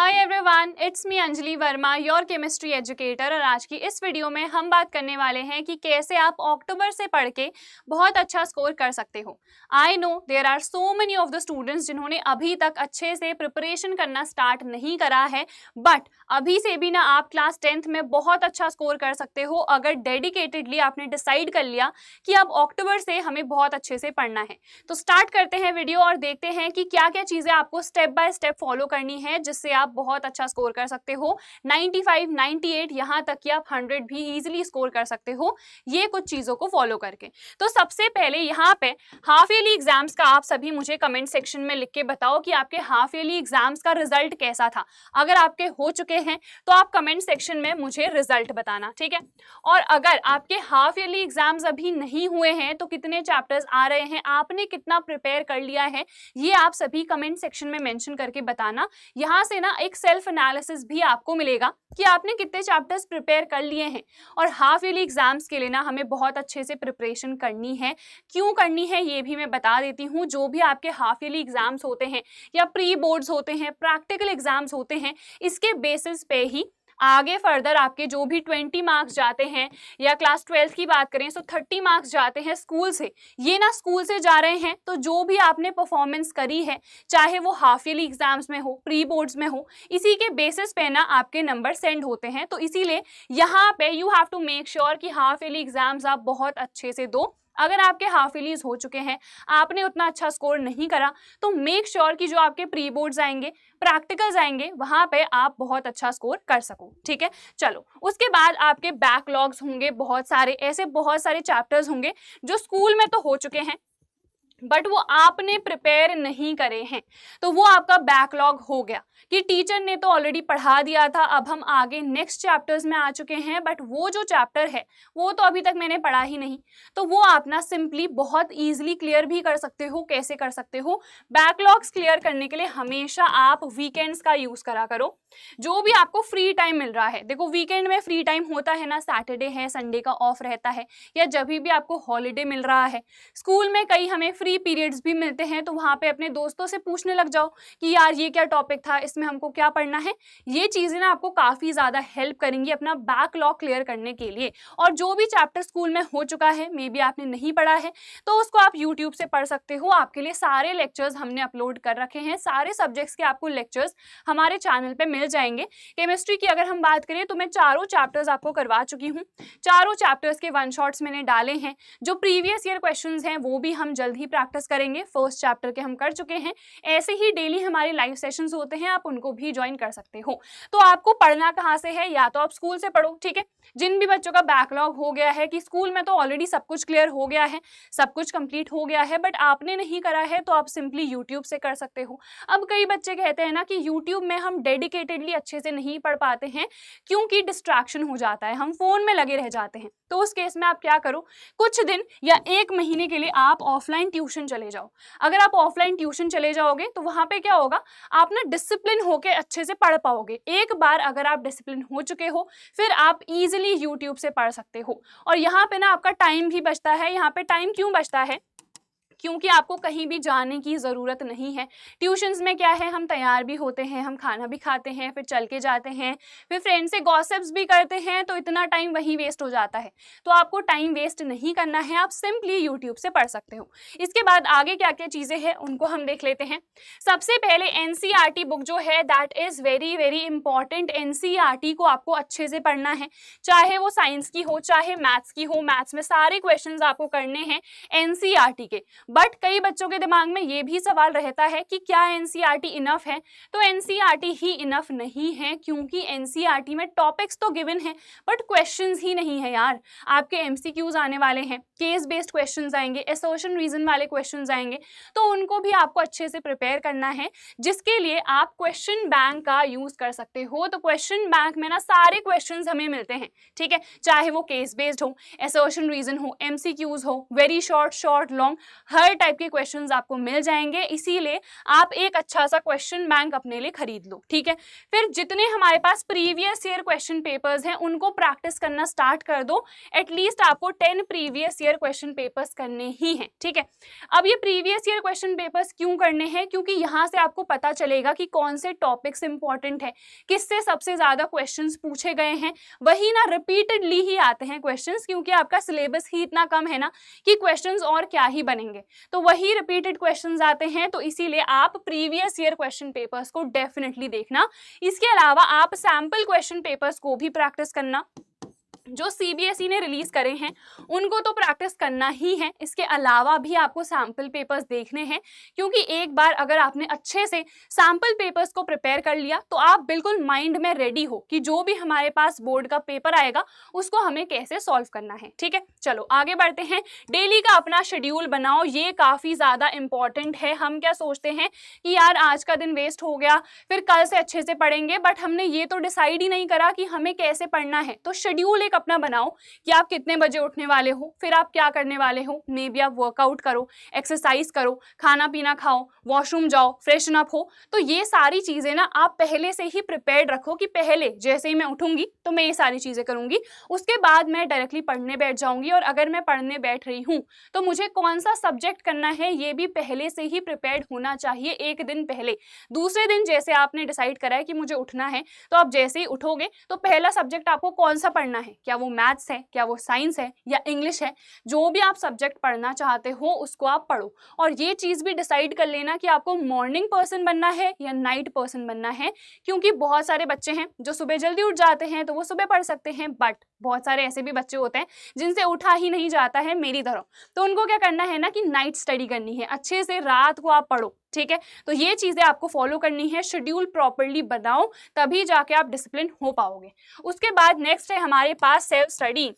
Hi everyone, it's me Anjali Verma, your chemistry educator. और आज की इस वीडियो में हम बात करने वाले हैं कि कैसे आप अक्टूबर से पढ़ के बहुत अच्छा स्कोर कर सकते हो। I know there are so many of the students जिन्होंने अभी तक अच्छे से प्रिपरेशन करना स्टार्ट नहीं करा है, बट अभी से भी ना आप क्लास 10th में बहुत अच्छा स्कोर कर सकते हो अगर डेडिकेटेडली आपने डिसाइड कर लिया कि अब अक्टूबर से हमें बहुत अच्छे से पढ़ना है। तो स्टार्ट करते हैं वीडियो और देखते हैं कि क्या क्या चीज़ें आपको स्टेप बाय स्टेप फॉलो करनी है जिससे आप बहुत अच्छा स्कोर कर सकते हो। 95, 98 यहाँ तक कि आप 100 भी इजीली स्कोर कर सकते हो ये कुछ चीज़ों को फॉलो करके। तो सबसे पहले यहाँ पे हाफ ईयरली एग्जाम्स का आप सभी मुझे कमेंट सेक्शन में लिख के बताओ कि आपके हाफ ईयरली एग्जाम्स का रिजल्ट कैसा था। अगर आपके हो चुके हैं तो आप कमेंट सेक्शन में मुझे रिजल्ट बताना, ठीक है। और अगर आपके हाफ ईयरली एग्जाम्स अभी नहीं हुए हैं तो कितने चैप्टर्स आ रहे हैं, आपने कितना प्रिपेयर कर लिया है, ये आप सभी कमेंट सेक्शन में मेंशन करके बताना। यहाँ से ना एक सेल्फ एनालिसिस भी आपको मिलेगा कि आपने कितने चैप्टर्स प्रिपेयर कर लिए हैं। और हाफ ईयरली एग्जाम्स के लिए ना हमें बहुत अच्छे से प्रिपरेशन करनी है। क्यों करनी है ये भी मैं बता देती हूँ। जो भी आपके हाफ ईयरली एग्जाम्स होते हैं या प्री बोर्ड्स होते हैं, प्रैक्टिकल एग्जाम्स होते हैं, इसके बेसिस पे ही आगे फर्दर आपके जो भी 20 मार्क्स जाते हैं, या क्लास 12th की बात करें तो 30 मार्क्स जाते हैं स्कूल से। ये ना स्कूल से जा रहे हैं तो जो भी आपने परफॉर्मेंस करी है, चाहे वो हाफ ईयरली एग्जाम्स में हो, प्री बोर्ड्स में हो, इसी के बेसिस पे ना आपके नंबर सेंड होते हैं। तो इसीलिए यहाँ पे you have to make sure कि हाफ ईयरली एग्जाम्स आप बहुत अच्छे से दो। अगर आपके हाफ ईयरलीज हो चुके हैं, आपने उतना अच्छा स्कोर नहीं करा, तो मेक श्योर कि जो आपके प्री बोर्ड्स आएंगे, प्रैक्टिकल्स आएंगे, वहां पे आप बहुत अच्छा स्कोर कर सको, ठीक है। चलो, उसके बाद आपके बैकलॉग्स होंगे, बहुत सारे ऐसे बहुत सारे चैप्टर्स होंगे जो स्कूल में तो हो चुके हैं बट वो आपने प्रिपेयर नहीं करे हैं, तो वो आपका बैकलॉग हो गया कि टीचर ने तो ऑलरेडी पढ़ा दिया था, अब हम आगे नेक्स्ट चैप्टर्स में आ चुके हैं, बट वो जो चैप्टर है वो तो अभी तक मैंने पढ़ा ही नहीं। तो वो आप ना सिंपली बहुत ईजिली क्लियर भी कर सकते हो। कैसे कर सकते हो? बैकलॉग्स क्लियर करने के लिए हमेशा आप वीकेंड्स का यूज करा करो। जो भी आपको फ्री टाइम मिल रहा है, देखो वीकेंड में फ्री टाइम होता है ना, सैटरडे है, संडे का ऑफ रहता है, या जब भी आपको हॉलीडे मिल रहा है। स्कूल में कई हमें फ्री पीरियड्स भी मिलते हैं, तो वहाँ पे अपने दोस्तों से पूछने लग जाओ कि यार ये क्या टॉपिक था, इसमें हमको क्या पढ़ना है। ये चीज़ें ना आपको काफ़ी ज़्यादा हेल्प करेंगी अपना बैकलॉग क्लियर करने के लिए। और जो भी चैप्टर स्कूल में हो चुका है, मे बी आपने नहीं पढ़ा है, तो उसको आप यूट्यूब से पढ़ सकते हो। आपके लिए सारे लेक्चर्स हमने अपलोड कर रखे हैं, सारे सब्जेक्ट्स के आपको लेक्चर्स हमारे चैनल पे मिल जाएंगे। केमिस्ट्री की अगर हम बात करें तो मैं चारों चैप्टर्स आपको करवा चुकी हूँ। चारों चैप्टर्स के वन शॉट्स मैंने डाले हैं। जो प्रीवियस ईयर क्वेश्चंस हैं वो भी हम जल्द ही प्रैक्टिस करेंगे। फर्स्ट चैप्टर के हम कर चुके हैं। ऐसे ही डेली हमारे लाइव सेशंस होते हैं, आप उनको भी ज्वाइन कर सकते हो। तो आपको पढ़ना कहाँ से है? या तो आप स्कूल से पढ़ो, ठीक है। जिन भी बच्चों का बैकलॉग हो गया है कि स्कूल में तो ऑलरेडी सब कुछ क्लियर हो गया है, सब कुछ कंप्लीट हो गया है, बट आपने नहीं करा है, तो आप सिंपली यूट्यूब से कर सकते हो। अब कई बच्चे कहते हैं ना कि यूट्यूब में हम डेडिकेटेडली अच्छे से नहीं पढ़ पाते हैं क्योंकि डिस्ट्रैक्शन हो जाता है, हम फोन में लगे रह जाते हैं। तो उस केस में आप क्या करो, कुछ दिन या 1 महीने के लिए आप ऑफलाइन ट्यूशन चले जाओ। अगर आप ऑफलाइन ट्यूशन चले जाओगे तो वहां पे क्या होगा, आप ना डिसिप्लिन होके अच्छे से पढ़ पाओगे। एक बार अगर आप डिसिप्लिन हो चुके हो, फिर आप इजीली यूट्यूब से पढ़ सकते हो। और यहाँ पे ना आपका टाइम भी बचता है। यहाँ पे टाइम क्यों बचता है? क्योंकि आपको कहीं भी जाने की ज़रूरत नहीं है। ट्यूशन्स में क्या है, हम तैयार भी होते हैं, हम खाना भी खाते हैं, फिर चल के जाते हैं, फिर फ्रेंड से गॉसिप्स भी करते हैं, तो इतना टाइम वहीं वेस्ट हो जाता है। तो आपको टाइम वेस्ट नहीं करना है, आप सिंपली यूट्यूब से पढ़ सकते हो। इसके बाद आगे क्या क्या चीज़ें हैं उनको हम देख लेते हैं। सबसे पहले NCERT बुक जो है that is very very important. NCERT को आपको अच्छे से पढ़ना है, चाहे वो साइंस की हो चाहे मैथ्स की हो। मैथ्स में सारे क्वेश्चंस आपको करने हैं NCERT के। बट कई बच्चों के दिमाग में ये भी सवाल रहता है कि क्या NCERT इनफ है? तो NCERT ही इनफ नहीं है, क्योंकि NCERT में टॉपिक्स तो गिवन है बट क्वेश्चंस ही नहीं है यार। आपके MCQs आने वाले हैं, केस बेस्ड क्वेश्चंस आएंगे, असर्शन रीजन वाले क्वेश्चंस आएंगे, तो उनको भी आपको अच्छे से प्रिपेयर करना है, जिसके लिए आप क्वेश्चन बैंक का यूज कर सकते हो। तो क्वेश्चन बैंक में ना सारे क्वेश्चंस हमें मिलते हैं, ठीक है, चाहे वो केस बेस्ड हो, असर्शन रीजन हो, MCQs हो, वेरी शॉर्ट, शॉर्ट, लॉन्ग, हर टाइप के क्वेश्चंस आपको मिल जाएंगे, इसीलिए आप एक अच्छा सा क्वेश्चन बैंक अपने लिए खरीद लो, ठीक है। फिर जितने हमारे पास प्रीवियस ईयर क्वेश्चन पेपर्स हैं उनको प्रैक्टिस करना स्टार्ट कर दो। एटलीस्ट आपको 10 प्रीवियस ईयर क्वेश्चन पेपर्स करने ही हैं, ठीक है। अब ये प्रीवियस ईयर क्वेश्चन पेपर्स क्यों करने हैं, क्योंकि यहाँ से आपको पता चलेगा कि कौन से टॉपिक्स इंपॉर्टेंट है, किससे सबसे ज्यादा क्वेश्चंस पूछे गए हैं। वही ना रिपीटेडली ही आते हैं क्वेश्चंस, क्योंकि आपका सिलेबस ही इतना कम है ना कि क्वेश्चंस और क्या ही बनेंगे, तो वही रिपीटेड क्वेश्चंस आते हैं। तो इसीलिए आप प्रीवियस ईयर क्वेश्चन पेपर्स को डेफिनेटली देखना। इसके अलावा आप सैंपल क्वेश्चन पेपर्स को भी प्रैक्टिस करना। जो सीबीएसई ने रिलीज करे हैं उनको तो प्रैक्टिस करना ही है, इसके अलावा भी आपको सैंपल पेपर्स देखने हैं, क्योंकि एक बार अगर आपने अच्छे से सैंपल पेपर्स को प्रिपेयर कर लिया तो आप बिल्कुल माइंड में रेडी हो कि जो भी हमारे पास बोर्ड का पेपर आएगा उसको हमें कैसे सॉल्व करना है, ठीक है। चलो आगे बढ़ते हैं। डेली का अपना शेड्यूल बनाओ, ये काफी ज्यादा इंपॉर्टेंट है। हम क्या सोचते हैं कि यार आज का दिन वेस्ट हो गया, फिर कल से अच्छे से पढ़ेंगे, बट हमने ये तो डिसाइड ही नहीं करा कि हमें कैसे पढ़ना है। तो शेड्यूल अपना बनाओ कि आप कितने बजे उठने वाले हो, फिर आप क्या करने वाले हो। मे बी आप वर्कआउट करो, एक्सरसाइज करो, खाना पीना खाओ, वॉशरूम जाओ, फ्रेशन अप हो। तो ये सारी चीजें ना आप पहले से ही प्रिपेयर्ड रखो कि पहले जैसे ही मैं उठूंगी तो मैं ये सारी चीजें करूंगी, उसके बाद मैं डायरेक्टली पढ़ने बैठ जाऊंगी। और अगर मैं पढ़ने बैठ रही हूँ तो मुझे कौन सा सब्जेक्ट करना है ये भी पहले से ही प्रिपेयर्ड होना चाहिए, एक दिन पहले। दूसरे दिन जैसे आपने डिसाइड करा है कि मुझे उठना है, तो आप जैसे ही उठोगे तो पहला सब्जेक्ट आपको कौन सा पढ़ना है, क्या वो मैथ्स है, क्या वो साइंस है या इंग्लिश है। जो भी आप सब्जेक्ट पढ़ना चाहते हो उसको आप पढ़ो। और ये चीज भी डिसाइड कर लेना कि आपको मॉर्निंग पर्सन बनना है या नाइट पर्सन बनना है, क्योंकि बहुत सारे बच्चे हैं जो सुबह जल्दी उठ जाते हैं तो वो सुबह पढ़ सकते हैं, बट बहुत सारे ऐसे भी बच्चे होते हैं जिनसे उठा ही नहीं जाता है मेरी तरह। तो उनको क्या करना है ना कि नाइट स्टडी करनी है, अच्छे से रात को आप पढ़ो, ठीक है। तो ये चीजें आपको फॉलो करनी है, शेड्यूल प्रॉपर्ली बनाओ, तभी जाके आप डिसिप्लिन हो पाओगे। उसके बाद नेक्स्ट है हमारे पास सेल्फ स्टडी।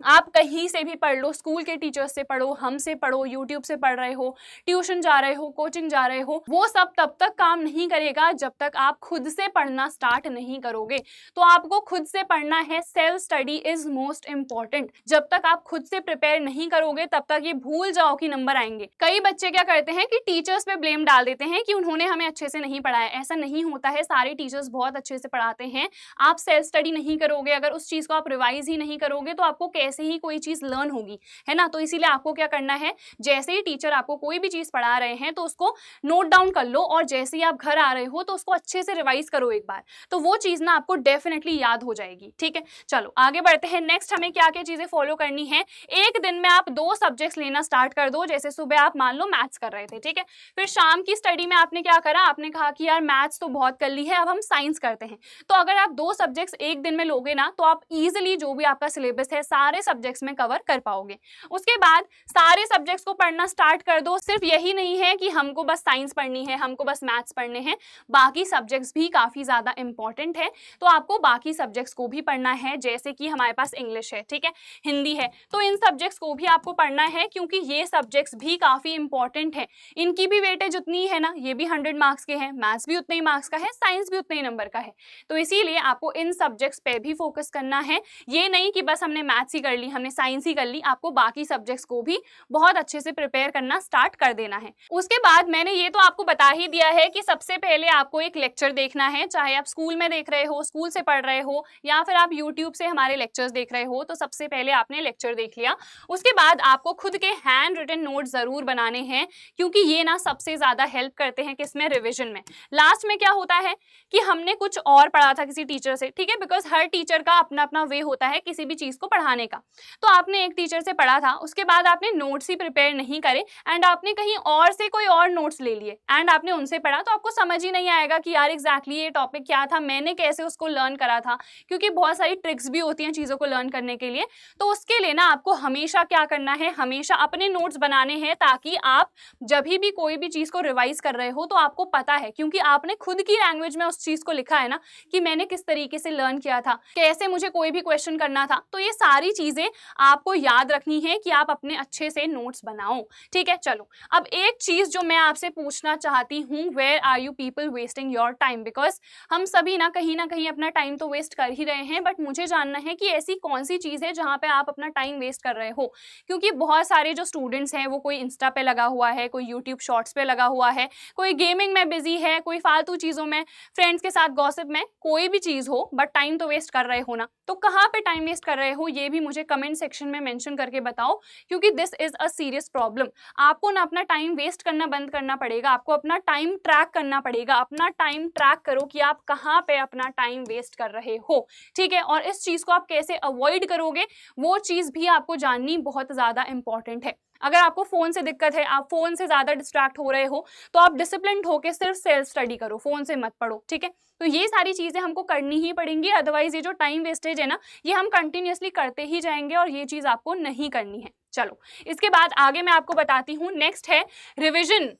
आप कहीं से भी पढ़ लो, स्कूल के टीचर्स से पढ़ो, हमसे पढ़ो, यूट्यूब से पढ़ रहे हो, ट्यूशन जा रहे हो, कोचिंग जा रहे हो, वो सब तब तक काम नहीं करेगा जब तक आप खुद से पढ़ना स्टार्ट नहीं करोगे। तो आपको खुद से पढ़ना है, self study is most important. जब तक आप खुद से प्रिपेयर नहीं करोगे तब तक ये भूल जाओ कि नंबर आएंगे। कई बच्चे क्या करते हैं कि टीचर्स पे ब्लेम डाल देते हैं कि उन्होंने हमें अच्छे से नहीं पढ़ाया। ऐसा नहीं होता है, सारे टीचर्स बहुत अच्छे से पढ़ाते हैं। आप सेल्फ स्टडी नहीं करोगे, अगर उस चीज को आप रिवाइज ही नहीं करोगे तो आपको कैसे ही कोई चीज लर्न होगी, है ना। तो इसीलिए आपको क्या करना है, जैसे ही टीचर आपको कोई भी चीज पढ़ा रहे हैं तो उसको नोट डाउन कर लो, और जैसे ही आप घर आ रहे हो तो उसको अच्छे से रिवाइज करो एक बार, तो वो चीज ना आपको डेफिनेटली याद हो जाएगी, ठीक है। चलो आगे बढ़ते हैं। नेक्स्ट हमें क्या क्या चीजें फॉलो करनी है। एक दिन में आप 2 सब्जेक्ट्स लेना स्टार्ट कर दो। जैसे सुबह आप मान लो मैथ्स कर रहे थे, ठीक है, फिर शाम की स्टडी में आपने क्या करा, आपने कहा कि यार मैथ्स तो बहुत कर ली है, अब हम साइंस करते हैं। तो अगर आप 2 सब्जेक्ट्स एक दिन में लोगे ना तो आप इजिली जो भी आपका सिलेबस है सारे सब्जेक्ट्स में कवर कर पाओगे। उसके बाद सारे सब्जेक्ट्स को पढ़ना स्टार्ट कर दो। सिर्फ यही नहीं है कि हमको बस साइंस पढ़नी है, हमको बस मैथ्स पढ़ने हैं, बाकी सब्जेक्ट्स भी काफी ज्यादा इंपॉर्टेंट है, तो आपको बाकी सब्जेक्ट्स को भी पढ़ना है। जैसे कि हमारे पास इंग्लिश है, ठीक है, हिंदी है, तो इन सब्जेक्ट्स को भी आपको पढ़ना है, क्योंकि ये सब्जेक्ट्स भी काफी इंपॉर्टेंट है। इनकी भी वेटेज उतनी है ना, ये भी 100 मार्क्स के हैं, मैथ्स भी उतने ही मार्क्स का है, साइंस भी उतने ही नंबर का है। तो इसीलिए आपको इन सब्जेक्ट्स पे भी फोकस करना है। ये नहीं कि बस हमने मैथ्स ही कर ली, हमने साइंस ही कर ली, आपको बाकी सब्जेक्ट्स को भी बहुत अच्छे से प्रिपेयर करना स्टार्ट कर देना है। उसके बाद मैंने ये तो आपको बता ही दिया है कि सबसे पहले आपको एक लेक्चर देखना है, चाहे आप स्कूल में देख रहे हो, स्कूल से पढ़ रहे हो, या फिर आप यूट्यूब से हमारे लेक्चर्स देख रहे हो, तो सबसे पहले आपने लेक्चर देख लिया। उसके बाद आपको खुद के हैंड रिटन नोट जरूर बनाने हैं, क्योंकि ये ना सबसे ज्यादा हेल्प करते हैं किसमें, रिविजन में। लास्ट में क्या होता है कि हमने कुछ और पढ़ा था किसी टीचर से, ठीक है, बिकॉज हर टीचर का अपना अपना वे होता है किसी भी चीज को पढ़ाने का। तो आपने एक टीचर से पढ़ा था, उसके बाद आपने नोट्स ही प्रिपेयर नहीं करे एंड आपने कहीं और से कोई और नोट्स ले लिए एंड आपने उनसे पढ़ा, तो आपको समझ ही नहीं आएगा कि यार एग्जैक्टली ये टॉपिक क्या था, मैंने कैसे उसको लर्न करा था, क्योंकि बहुत सारी ट्रिक्स भी होती हैं चीज़ों को लर्न करने के लिए। तो उसके लिए ना आपको हमेशा क्या करना है, हमेशा अपने नोट्स बनाने हैं, ताकि आप जब भी कोई भी चीज़ को रिवाइज कर रहे हो तो आपको पता है, क्योंकि आपने खुद की लैंग्वेज में उस चीज़ को लिखा है ना कि मैंने किस तरीके से लर्न किया था, कैसे मुझे कोई भी क्वेश्चन करना था। तो ये सारी चीजें आपको याद रखनी है कि आप अपने अच्छे से नोट्स बनाओ। ठीक है, चलो अब एक चीज जो मैं आपसे पूछना चाहती हूँ, where are you people wasting your time? Because हम सभी ना कहीं अपना टाइम तो वेस्ट कर ही रहे हैं, बट मुझे जानना है कि ऐसी कौन सी चीज है जहाँ पे आप अपना टाइम वेस्ट कर रहे हो। क्योंकि बहुत सारे जो स्टूडेंट्स हैं वो कोई इंस्टा पे लगा हुआ है, कोई यूट्यूब शॉर्ट्स पे लगा हुआ है, कोई गेमिंग में बिजी है, कोई फालतू चीजों में, फ्रेंड्स के साथ गॉसिप में, कोई भी चीज हो, बट टाइम तो वेस्ट कर रहे हो ना। तो कहाँ पे टाइम वेस्ट कर रहे हो ये भी मुझे कमेंट सेक्शन में मेंशन करके बताओ, क्योंकि this is a serious problem. आपको ना अपना टाइम वेस्ट करना बंद करना पड़ेगा, आपको अपना टाइम ट्रैक करना पड़ेगा। अपना टाइम ट्रैक करो कि आप कहाँ पे अपना टाइम वेस्ट कर रहे हो। ठीक है, और इस चीज को आप कैसे अवॉइड करोगे वो चीज भी आपको जाननी बहुत ज्यादा इंपॉर्टेंट है। अगर आपको फोन से दिक्कत है, आप फोन से ज्यादा डिस्ट्रैक्ट हो रहे हो, तो आप डिसिप्लिन होकर सिर्फ सेल्फ स्टडी करो, फोन से मत पढ़ो। ठीक है, तो ये सारी चीजें हमको करनी ही पड़ेंगी, अदरवाइज ये जो टाइम वेस्टेज है ना, ये हम कंटिन्यूअसली करते ही जाएंगे और ये चीज आपको नहीं करनी है। चलो इसके बाद आगे मैं आपको बताती हूँ। नेक्स्ट है रिविजन,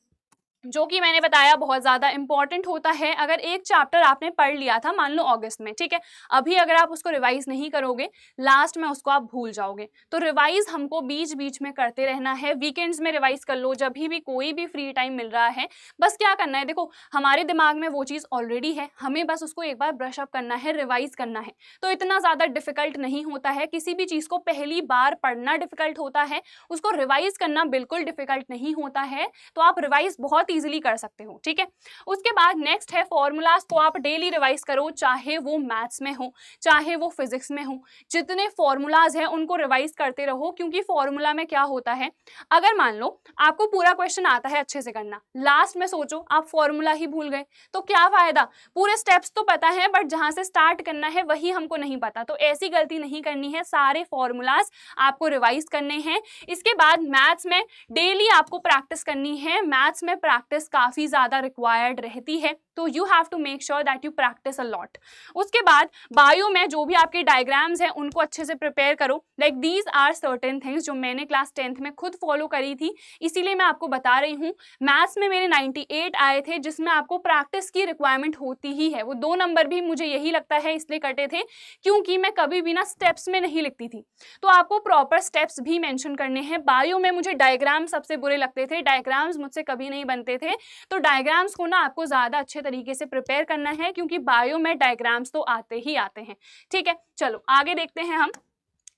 जो कि मैंने बताया बहुत ज़्यादा इंपॉर्टेंट होता है। अगर एक चैप्टर आपने पढ़ लिया था मान लो अगस्त में, ठीक है, अभी अगर आप उसको रिवाइज नहीं करोगे, लास्ट में उसको आप भूल जाओगे। तो रिवाइज हमको बीच बीच में करते रहना है। वीकेंड्स में रिवाइज कर लो, जब भी कोई भी फ्री टाइम मिल रहा है, बस क्या करना है, देखो हमारे दिमाग में वो चीज़ ऑलरेडी है, हमें बस उसको एक बार ब्रश अप करना है, रिवाइज करना है। तो इतना ज़्यादा डिफिकल्ट नहीं होता है। किसी भी चीज़ को पहली बार पढ़ना डिफिकल्ट होता है, उसको रिवाइज करना बिल्कुल डिफिकल्ट नहीं होता है। तो आप रिवाइज बहुत इजीली कर सकते हो। ठीक है, उसके बाद नेक्स्ट है फॉर्मूलाज को आप डेली रिवाइज करो, चाहे वो मैथ्स में हो चाहे वो फिजिक्स में हो। जितने फॉर्मूलाज हैं उनको रिवाइज करते रहो, क्योंकि फॉर्मूला में क्या होता है, अगर मान लो आपको पूरा क्वेश्चन आता है अच्छे से करना, लास्ट में सोचो आप फॉर्मूला ही भूल गए, तो क्या फायदा। पूरे स्टेप्स तो पता है, बट जहां से स्टार्ट करना है वही हमको नहीं पता। तो ऐसी गलती नहीं करनी है, सारे फॉर्मूलाज आपको रिवाइज करने हैं। इसके बाद मैथ्स में डेली आपको प्रैक्टिस करनी है। मैथ्स में प्रैक्टिस काफी ज्यादा रिक्वायर्ड रहती है, तो you have to make sure that you practice a lot. उसके बाद बायो में जो भी आपके डायग्राम्स हैं उनको अच्छे से प्रिपेयर करो। Like these are certain things जो मैंने क्लास 10th में खुद फॉलो करी थी, इसीलिए मैं आपको बता रही हूँ। मैथ्स में मेरे 98 आए थे, जिसमें आपको प्रैक्टिस की रिक्वायरमेंट होती ही है। वो 2 नंबर भी मुझे यही लगता है इसलिए कटे थे, क्योंकि मैं कभी भी ना स्टेप्स में नहीं लिखती थी। तो आपको प्रॉपर स्टेप्स भी मेंशन करने हैं। बायो में मुझे डायग्राम सबसे बुरे लगते थे, डायग्राम्स मुझसे कभी नहीं बनते थे। तो डायग्राम्स को ना आपको ज्यादा अच्छे तरीके से प्रिपेयर करना है, क्योंकि बायो में डायग्राम्स तो आते ही आते हैं। ठीक है, चलो आगे देखते हैं हम।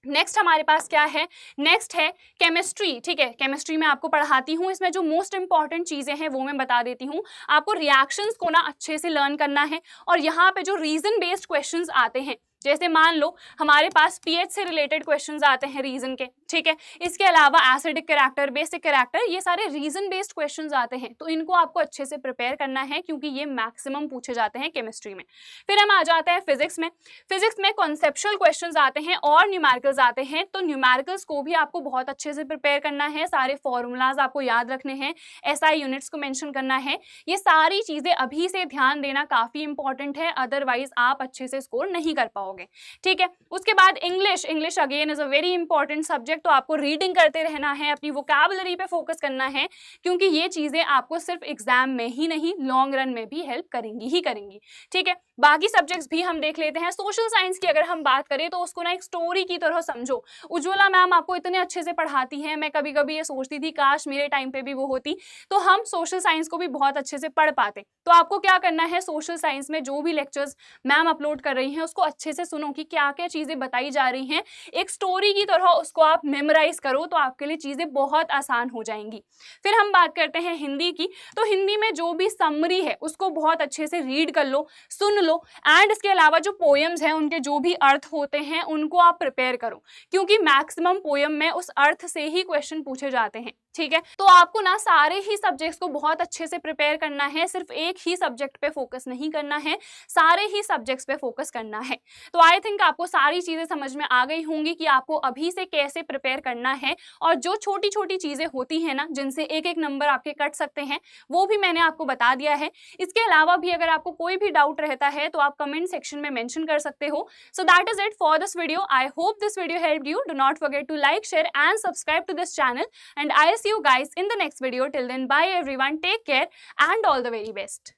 नेक्स्ट हमारे पास क्या है, नेक्स्ट है केमिस्ट्री। ठीक है, केमिस्ट्री में आपको पढ़ाती हूँ, इसमें जो मोस्ट इंपॉर्टेंट चीजें हैं वो मैं बता देती हूँ। आपको रिएक्शंस को ना अच्छे से लर्न करना है, और यहाँ पे जो रीजन बेस्ड क्वेश्चंस आते हैं, जैसे मान लो हमारे पास पीएच से रिलेटेड क्वेश्चंस आते हैं रीजन के। ठीक है, इसके अलावा एसिडिक कैरेक्टर, बेसिक कैरेक्टर, ये सारे रीजन बेस्ड क्वेश्चंस आते हैं। तो इनको आपको अच्छे से प्रिपेयर करना है, क्योंकि ये मैक्सिमम पूछे जाते हैं केमिस्ट्री में। फिर हम आ जाते हैं फिजिक्स में। फिजिक्स में कॉन्सेप्चुअल क्वेश्चंस आते हैं और न्यूमेरिकल्स आते हैं। तो न्यूमेरिकल्स को भी आपको बहुत अच्छे से प्रिपेयर करना है, सारे फॉर्मूलाज आपको याद रखने हैं, एसआई यूनिट्स को मेंशन करना है। ये सारी चीजें अभी से ध्यान देना काफी इंपॉर्टेंट है, अदरवाइज आप अच्छे से स्कोर नहीं कर पाओगे। ठीक है, उसके बाद English. English again is a very important subject. तो आपको रीडिंग करते रहना है, अपनी वोकैबुलरी पे फोकस करना है, क्योंकि ये चीजें आपको सिर्फ एग्जाम में ही नहीं लॉन्ग रन में भी हेल्प करेंगी ही करेंगी। ठीक है, बाकी सब्जेक्ट्स भी हम देख लेते हैं। सोशल साइंस की अगर हम बात करें तो उसको ना एक स्टोरी की तरह समझो। उज्ज्वला मैम आपको इतने अच्छे से पढ़ाती हैं, मैं कभी कभी ये सोचती थी काश मेरे टाइम पे भी वो होती, तो हम सोशल साइंस को भी बहुत अच्छे से पढ़ पाते। तो आपको क्या करना है, सोशल साइंस में जो भी लेक्चर्स मैम अपलोड कर रही हैं उसको अच्छे से सुनो कि क्या क्या चीजें बताई जा रही हैं, एक स्टोरी की तरह उसको आप मेमोराइज करो, तो आपके लिए चीजें बहुत आसान हो जाएंगी। फिर हम बात करते हैं हिंदी की। तो हिंदी में जो भी समरी है उसको बहुत अच्छे से रीड कर लो, सुन लो, एंड इसके अलावा जो पोएम्स हैं उनके जो भी अर्थ होते हैं उनको आप प्रिपेयर करो, क्योंकि मैक्सिमम पोएम में उस अर्थ से ही क्वेश्चन पूछे जाते हैं। ठीक है, तो आपको ना सारे ही सब्जेक्ट्स को बहुत अच्छे से प्रिपेयर करना है, सिर्फ एक ही सब्जेक्ट पे फोकस नहीं करना है, सारे ही सब्जेक्ट्स पे फोकस करना है। तो आई थिंक आपको सारी चीजें समझ में आ गई होंगी कि आपको अभी से कैसे प्रिपेयर करना है, और जो छोटी छोटी चीजें होती है ना जिनसे एक एक नंबर आपके कट सकते हैं, वो भी मैंने आपको बता दिया है। इसके अलावा भी अगर आपको कोई भी डाउट रहता है तो आप कमेंट सेक्शन में मेंशन कर सकते हो। So that is it for this video. I hope this video helped you. Do not forget to like, share and subscribe to this channel, and I'll see you guys in the next video. Till then, bye everyone, take care and all the very best.